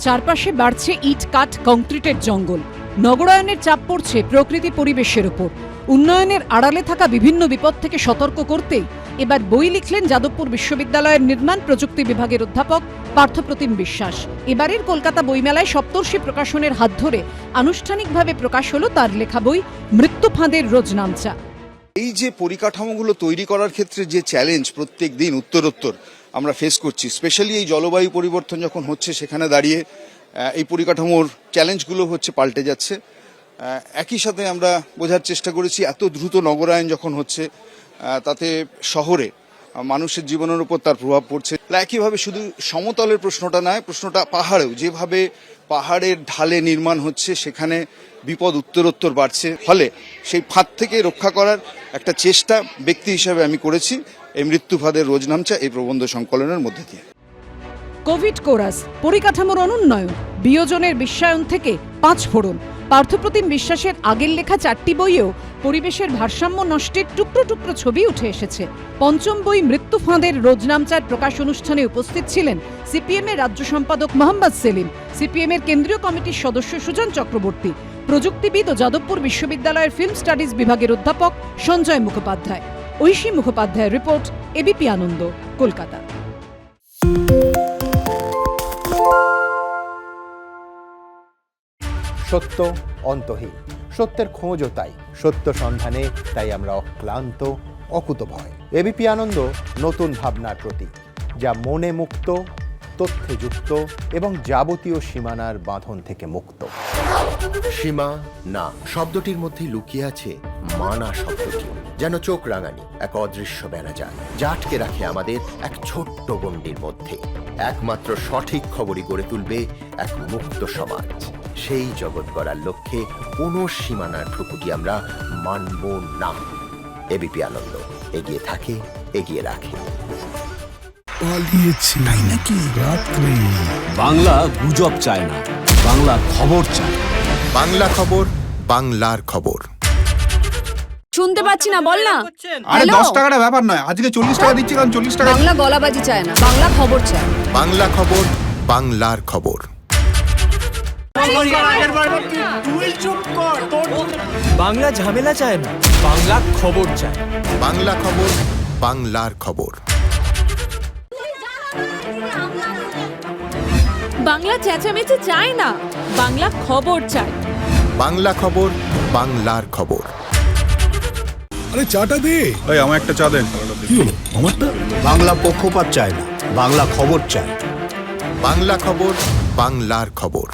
চারপাশে বাড়ছে ইট কাঠ কংক্রিটের জঙ্গল। নগরায়নের চাপ পড়ছে প্রকৃতি পরিবেশের ওপর। উন্নয়নের আড়ালে থাকা বিভিন্ন বিপদ থেকে সতর্ক করতেই এবার বই লিখলেন যাদবপুর বিশ্ববিদ্যালয়ের নির্মাণ প্রযুক্তি বিভাগের অধ্যাপক পার্থপ্রতিম বিশ্বাস। এবারের কলকাতা বইমেলায় সপ্তর্ষি প্রকাশনের হাত ধরে আনুষ্ঠানিকভাবে প্রকাশ হলো তার লেখা বই মৃত্যু ফাঁদের রোজ নামচা। এই যে পরিকাঠামোগুলো তৈরি করার ক্ষেত্রে যে চ্যালেঞ্জ প্রত্যেক দিন উত্তরোত্তর আমরা ফেস করছি, স্পেশালি এই জলবায়ু পরিবর্তন যখন হচ্ছে, সেখানে দাঁড়িয়ে এই পরিকাঠামোর চ্যালেঞ্জগুলো হচ্ছে পাল্টে যাচ্ছে। একই সাথে আমরা বোঝার চেষ্টা করেছি এত দ্রুত নগরায়ন যখন হচ্ছে, তাতে শহরে মানুষের জীবনের উপর তার প্রভাব পড়ছে। একইভাবে শুধু সমতলের প্রশ্নটা নয়, প্রশ্নটা পাহাড়েও, যেভাবে পাহাড়ের ঢালে নির্মাণ হচ্ছে সেখানে বিপদ উত্তরোত্তর বাড়ছে। ফলে সেই ফাঁদ থেকে রক্ষা করার একটা চেষ্টা ব্যক্তি হিসাবে আমি করেছি এই মৃত্যু ফাঁদের রোজ নামচা এই প্রবন্ধ সংকলনের মধ্যে দিয়ে। কোভিড কোরাস, পরিকাঠামোর অনুন্নয়ন, বিয়োজনের বিশ্বায়ন থেকে 5 ফোড়ন। পার্থপ্রতিম বিশ্বাসের আগের লেখা 4টি বইয়েও পরিবেশের ভারসাম্য নষ্টের টুকরো টুকরো ছবি উঠে এসেছে। পঞ্চম বই মৃত্যু ফাঁদের রোজ নামচার প্রকাশ অনুষ্ঠানে উপস্থিত ছিলেন সিপিএম এর রাজ্য সম্পাদক মোহাম্মদ সেলিম, সিপিএম এর কেন্দ্রীয় কমিটির সদস্য সুজন চক্রবর্তী, প্রযুক্তিবিদ ও যাদবপুর বিশ্ববিদ্যালয়ের ফিল্ম স্টাডিজ বিভাগের অধ্যাপক সঞ্জয় মুখোপাধ্যায়। ঐশী মুখোপাধ্যায়ের রিপোর্ট, এবিপি আনন্দ, কলকাতা। সত্য অন্তহীন, সত্যের খোঁজও তাই, সত্য সন্ধানে তাই আমরা অক্লান্ত, অকুতভয়। এবিপি আনন্দ নতুন ভাবনার প্রতীক, যা মনে মুক্ত, তথ্যে যুক্ত এবং যাবতীয় সীমানার বাঁধন থেকে মুক্ত। সীমা না শব্দটির মধ্যে লুকিয়ে আছে মানা শব্দটি, যেন চোখ রাঙানি এক অদৃশ্য বেড়াজাল, যা আটকে রাখে আমাদের এক ছোট্ট গণ্ডির মধ্যে। একমাত্র সঠিক খবরই গড়ে তুলবে এক মুক্ত সমাজ। সেই জগৎ গড়ার লক্ষ্যে কোনো সীমানার ঠুকুটি আমরা মানব না। এবিপি আনন্দ এগিয়ে থাকে, এগিয়ে রাখে। পালিয়েছে তাই নাকি? রাত্রে বাংলা গুজব চায় না, বাংলা খবর চায়। বাংলা খবর, বাংলার খবর। শুনতে পাচ্ছি না, বল না। আরে 10 টাকাটা ব্যাপার নয়, আজকে 40 টাকা দিচ্ছি, কারণ 40 টাকা। বাংলা গলাবাজি চায় না, বাংলা খবর চায়। বাংলা খবর, বাংলার খবর। বাংলা ঝামেলা চায় না, বাংলা খবর চায়। বাংলা খবর, বাংলার খবর। বাংলা চেঁচামেচি চায় না, বাংলা খবর চায়। বাংলা খবর, বাংলার খবর। আরে চাটা দে। এই আমার একটা চা দেন। কি হলো আমারটা? বাংলা পক্ষপাত চায় না, বাংলা খবর চায়। বাংলা খবর, বাংলার খবর।